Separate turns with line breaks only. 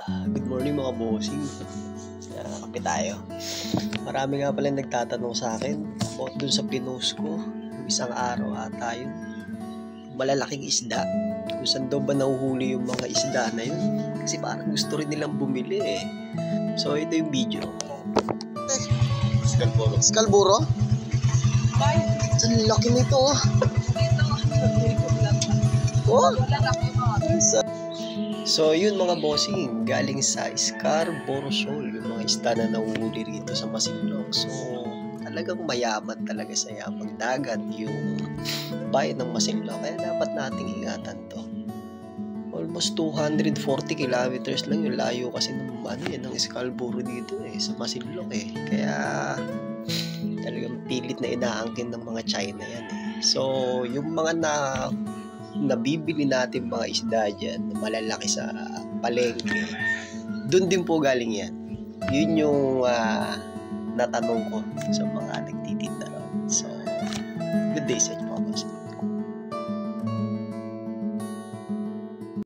Good morning mga bossing. Kape tayo. Marami nga pala nagtatanong sa akin about dun sa pinost ko. Isang araw ata yun. Malalaking isda. Kung saan daw ba nahuhuli yung mga isda na yun. Kasi parang gusto rin nilang bumili eh. So ito yung video.
Scalboro.
Scalboro? Ang laki nito oh. Oh? So yun mga bossing, galing sa Scarborough Shoal, yung mga isda na nahuhuli rito sa Masinloc. So talagang mayaman talaga sa yamang dagat yung bayan ng Masinloc, kaya dapat nating ingatan to. Almost 240 kilometers lang yung layo kasi ng ng Scarborough dito sa Masinloc eh. Kaya talagang pilit na inaangkin ng mga China yan eh. So yung mga nabibili natin mga isda dyan na malalaki sa palengke, dun din po galing yan. Yun yung natanong ko sa mga nagtitinda.